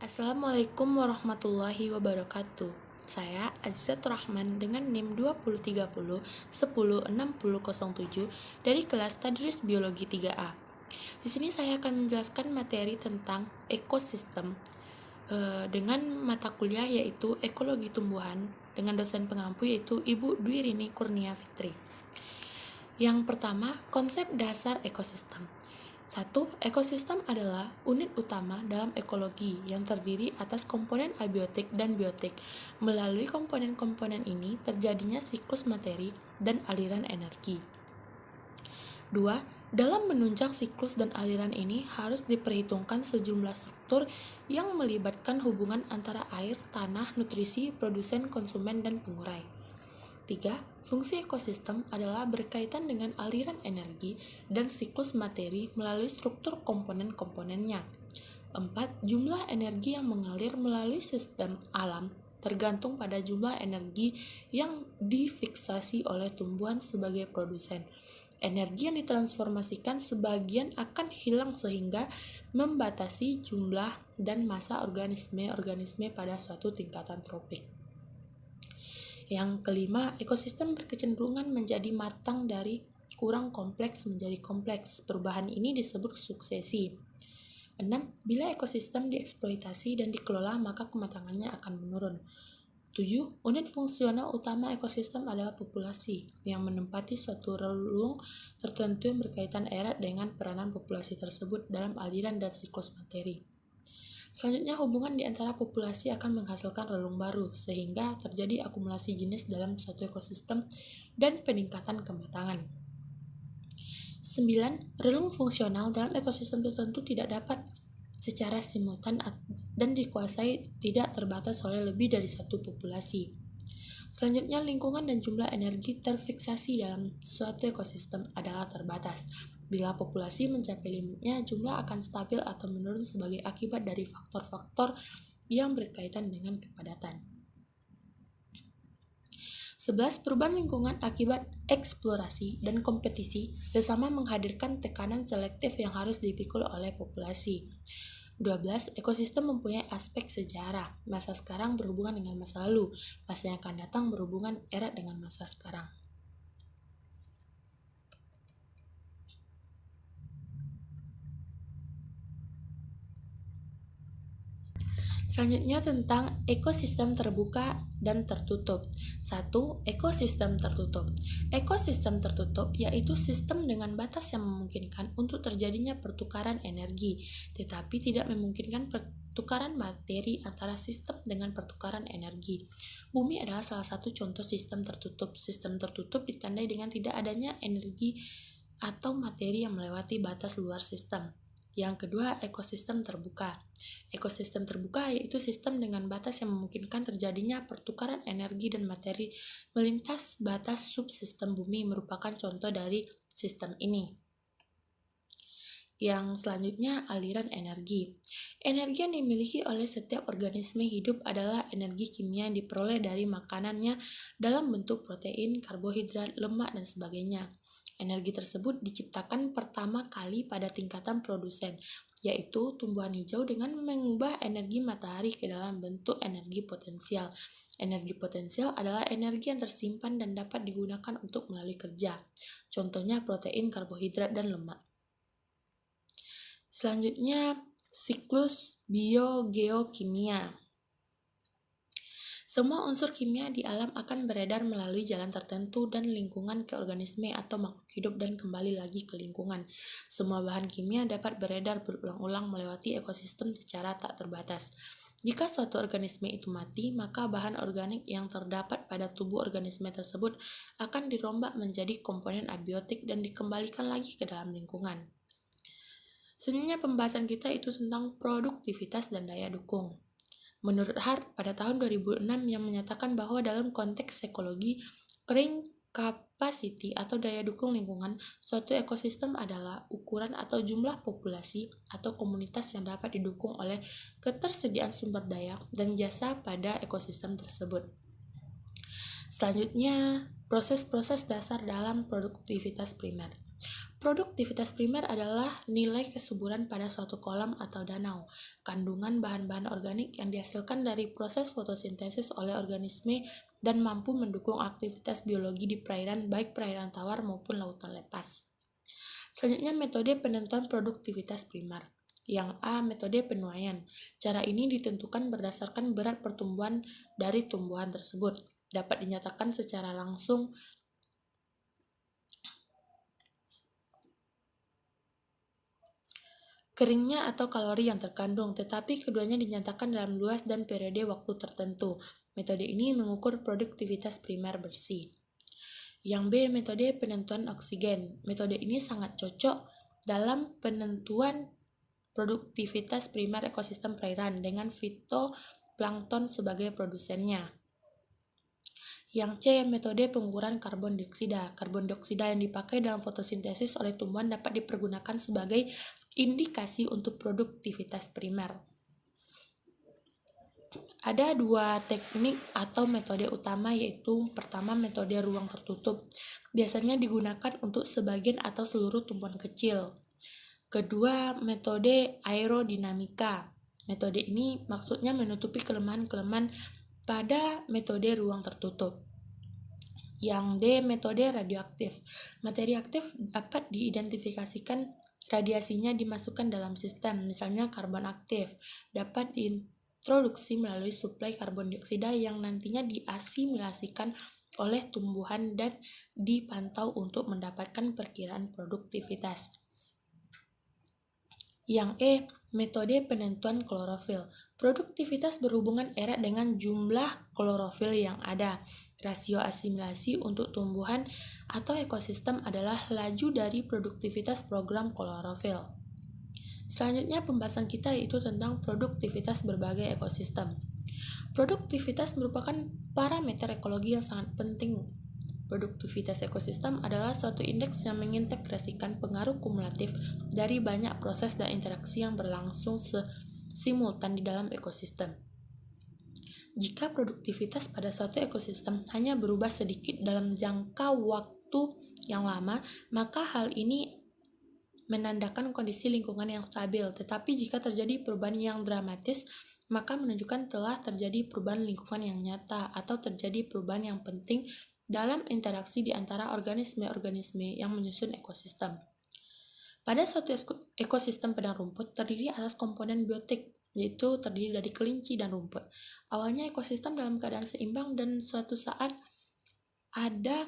Assalamualaikum warahmatullahi wabarakatuh. Saya Azizat Rahman dengan NIM 2030 106007 dari kelas Tadris Biologi 3A. Di sini saya akan menjelaskan materi tentang ekosistem dengan mata kuliah yaitu Ekologi Tumbuhan dengan dosen pengampu yaitu Ibu Dwi Rini Kurnia Fitri. Yang pertama, konsep dasar ekosistem. 1. Ekosistem adalah unit utama dalam ekologi yang terdiri atas komponen abiotik dan biotik. Melalui komponen-komponen ini terjadinya siklus materi dan aliran energi. 2. Dalam menunjang siklus dan aliran ini harus diperhitungkan sejumlah struktur yang melibatkan hubungan antara air, tanah, nutrisi, produsen, konsumen, dan pengurai. 3. Fungsi ekosistem adalah berkaitan dengan aliran energi dan siklus materi melalui struktur komponen-komponennya. 4. Jumlah energi yang mengalir melalui sistem alam tergantung pada jumlah energi yang difiksasi oleh tumbuhan sebagai produsen. Energi yang ditransformasikan sebagian akan hilang sehingga membatasi jumlah dan massa organisme-organisme pada suatu tingkatan tropik. Yang kelima, ekosistem berkecenderungan menjadi matang dari kurang kompleks menjadi kompleks. Perubahan ini disebut suksesi. 6. Bila ekosistem dieksploitasi dan dikelola, maka kematangannya akan menurun. 7. Unit fungsional utama ekosistem adalah populasi, yang menempati suatu relung tertentu yang berkaitan erat dengan peranan populasi tersebut dalam aliran dan siklus materi. Selanjutnya, hubungan di antara populasi akan menghasilkan relung baru, sehingga terjadi akumulasi jenis dalam suatu ekosistem dan peningkatan kematangan. 9. Relung fungsional dalam ekosistem tertentu tidak dapat secara simultan dan dikuasai tidak terbatas oleh lebih dari satu populasi. Selanjutnya, lingkungan dan jumlah energi terfiksasi dalam suatu ekosistem adalah terbatas. Bila populasi mencapai limitnya, jumlah akan stabil atau menurun sebagai akibat dari faktor-faktor yang berkaitan dengan kepadatan. 11. Perubahan lingkungan akibat eksplorasi dan kompetisi sesama menghadirkan tekanan selektif yang harus dipikul oleh populasi. 12. Ekosistem mempunyai aspek sejarah. Masa sekarang berhubungan dengan masa lalu. Masa yang akan datang berhubungan erat dengan masa sekarang. Selanjutnya tentang ekosistem terbuka dan tertutup. 1. Ekosistem tertutup. Ekosistem tertutup yaitu sistem dengan batas yang memungkinkan untuk terjadinya pertukaran energi, tetapi tidak memungkinkan pertukaran materi antara sistem dengan pertukaran energi. Bumi adalah salah satu contoh sistem tertutup. Sistem tertutup ditandai dengan tidak adanya energi atau materi yang melewati batas luar sistem. Yang kedua, ekosistem terbuka. Ekosistem terbuka yaitu sistem dengan batas yang memungkinkan terjadinya pertukaran energi dan materi melintas batas subsistem bumi merupakan contoh dari sistem ini. Yang selanjutnya, aliran energi. Energi yang dimiliki oleh setiap organisme hidup adalah energi kimia yang diperoleh dari makanannya dalam bentuk protein, karbohidrat, lemak, dan sebagainya. Energi tersebut diciptakan pertama kali pada tingkatan produsen, yaitu tumbuhan hijau dengan mengubah energi matahari ke dalam bentuk energi potensial. Energi potensial adalah energi yang tersimpan dan dapat digunakan untuk melalui kerja. Contohnya protein, karbohidrat, dan lemak. Selanjutnya, siklus biogeokimia. Semua unsur kimia di alam akan beredar melalui jalan tertentu dan lingkungan ke organisme atau makhluk hidup dan kembali lagi ke lingkungan. Semua bahan kimia dapat beredar berulang-ulang melewati ekosistem secara tak terbatas. Jika suatu organisme itu mati, maka bahan organik yang terdapat pada tubuh organisme tersebut akan dirombak menjadi komponen abiotik dan dikembalikan lagi ke dalam lingkungan. Sebenarnya pembahasan kita itu tentang produktivitas dan daya dukung. Menurut Hart pada tahun 2006 yang menyatakan bahwa dalam konteks ekologi, carrying capacity atau daya dukung lingkungan suatu ekosistem adalah ukuran atau jumlah populasi atau komunitas yang dapat didukung oleh ketersediaan sumber daya dan jasa pada ekosistem tersebut. Selanjutnya, proses-proses dasar dalam produktivitas primer. Produktivitas primer adalah nilai kesuburan pada suatu kolam atau danau, kandungan bahan-bahan organik yang dihasilkan dari proses fotosintesis oleh organisme dan mampu mendukung aktivitas biologi di perairan baik perairan tawar maupun lautan lepas. Selanjutnya metode penentuan produktivitas primer. Yang A, metode penuaian. Cara ini ditentukan berdasarkan berat pertumbuhan dari tumbuhan tersebut. Dapat dinyatakan secara langsung keringnya atau kalori yang terkandung, tetapi keduanya dinyatakan dalam luas dan periode waktu tertentu. Metode ini mengukur produktivitas primer bersih. Yang B, metode penentuan oksigen. Metode ini sangat cocok dalam penentuan produktivitas primer ekosistem perairan dengan fitoplankton sebagai produsennya. Yang C, metode pengukuran karbon dioksida. Karbon dioksida yang dipakai dalam fotosintesis oleh tumbuhan dapat dipergunakan sebagai indikasi untuk produktivitas primer. Ada dua teknik atau metode utama, yaitu pertama metode ruang tertutup. Biasanya digunakan untuk sebagian atau seluruh tumbuhan kecil. Kedua, metode aerodinamika. Metode ini maksudnya menutupi kelemahan-kelemahan pada metode ruang tertutup. Yang D, metode radioaktif. Materi aktif dapat diidentifikasikan radiasinya dimasukkan dalam sistem, misalnya karbon aktif, dapat diintroduksi melalui suplai karbon dioksida yang nantinya diasimilasikan oleh tumbuhan dan dipantau untuk mendapatkan perkiraan produktivitas. Yang E, metode penentuan klorofil. Produktivitas berhubungan erat dengan jumlah klorofil yang ada. Rasio asimilasi untuk tumbuhan atau ekosistem adalah laju dari produktivitas program klorofil. Selanjutnya pembahasan kita yaitu tentang produktivitas berbagai ekosistem. Produktivitas merupakan parameter ekologi yang sangat penting. Produktivitas ekosistem adalah suatu indeks yang mengintegrasikan pengaruh kumulatif dari banyak proses dan interaksi yang berlangsung simultan di dalam ekosistem. Jika produktivitas pada suatu ekosistem hanya berubah sedikit dalam jangka waktu yang lama, maka hal ini menandakan kondisi lingkungan yang stabil. Tetapi jika terjadi perubahan yang dramatis, maka menunjukkan telah terjadi perubahan lingkungan yang nyata atau terjadi perubahan yang penting dalam interaksi di antara organisme-organisme yang menyusun ekosistem. Pada suatu ekosistem padang rumput terdiri atas komponen biotik, yaitu terdiri dari kelinci dan rumput. Awalnya ekosistem dalam keadaan seimbang dan suatu saat ada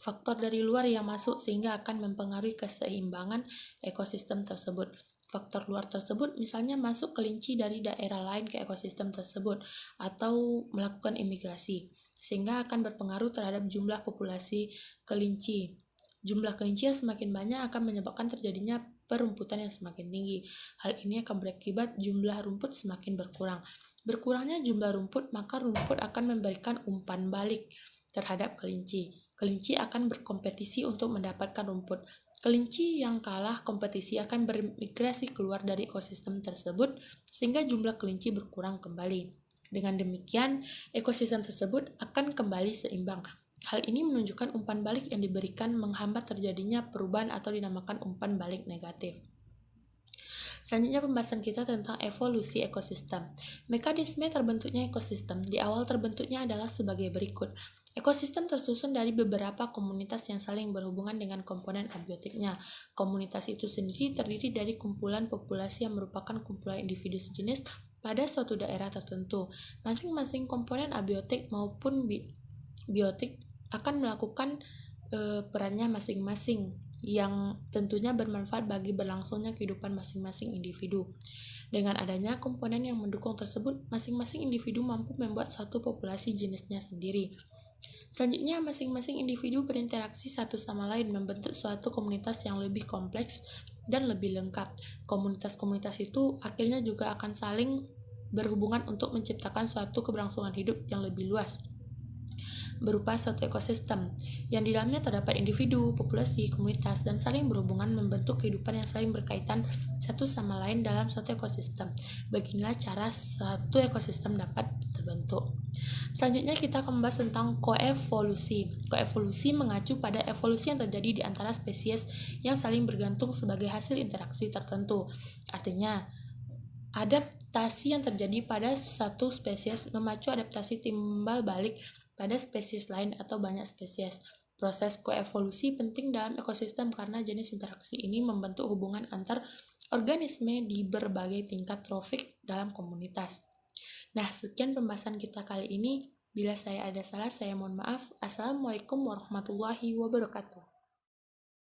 faktor dari luar yang masuk sehingga akan mempengaruhi keseimbangan ekosistem tersebut. Faktor luar tersebut misalnya masuk kelinci dari daerah lain ke ekosistem tersebut atau melakukan imigrasi, sehingga akan berpengaruh terhadap jumlah populasi kelinci. Jumlah kelinci yang semakin banyak akan menyebabkan terjadinya perumputan yang semakin tinggi. Hal ini akan berakibat jumlah rumput semakin berkurang. Berkurangnya jumlah rumput, maka rumput akan memberikan umpan balik terhadap kelinci. Kelinci akan berkompetisi untuk mendapatkan rumput. Kelinci yang kalah kompetisi akan bermigrasi keluar dari ekosistem tersebut, sehingga jumlah kelinci berkurang kembali. Dengan demikian, ekosistem tersebut akan kembali seimbang. Hal ini menunjukkan umpan balik yang diberikan menghambat terjadinya perubahan atau dinamakan umpan balik negatif. Selanjutnya pembahasan kita tentang evolusi ekosistem. Mekanisme terbentuknya ekosistem di awal terbentuknya adalah sebagai berikut. Ekosistem tersusun dari beberapa komunitas yang saling berhubungan dengan komponen abiotiknya. Komunitas itu sendiri terdiri dari kumpulan populasi yang merupakan kumpulan individu sejenis pada suatu daerah tertentu. Masing-masing komponen abiotik maupun biotik akan melakukan perannya masing-masing yang tentunya bermanfaat bagi berlangsungnya kehidupan masing-masing individu. Dengan adanya komponen yang mendukung tersebut, masing-masing individu mampu membuat satu populasi jenisnya sendiri. Selanjutnya, masing-masing individu berinteraksi satu sama lain membentuk suatu komunitas yang lebih kompleks dan lebih lengkap. Komunitas-komunitas itu akhirnya juga akan saling berhubungan untuk menciptakan suatu keberlangsungan hidup yang lebih luas. berupa suatu ekosistem yang di dalamnya terdapat individu, populasi, komunitas, dan saling berhubungan membentuk kehidupan yang saling berkaitan satu sama lain dalam suatu ekosistem. Beginilah cara satu ekosistem dapat terbentuk. Selanjutnya kita akan membahas tentang koevolusi. Koevolusi mengacu pada evolusi yang terjadi di antara spesies yang saling bergantung sebagai hasil interaksi tertentu. Artinya, adaptasi yang terjadi pada satu spesies memacu adaptasi timbal balik pada spesies lain atau banyak spesies. Proses koevolusi penting dalam ekosistem karena jenis interaksi ini membentuk hubungan antar organisme di berbagai tingkat trofik dalam komunitas. Nah, sekian pembahasan kita kali ini. Bila saya ada salah, saya mohon maaf. Assalamualaikum warahmatullahi wabarakatuh.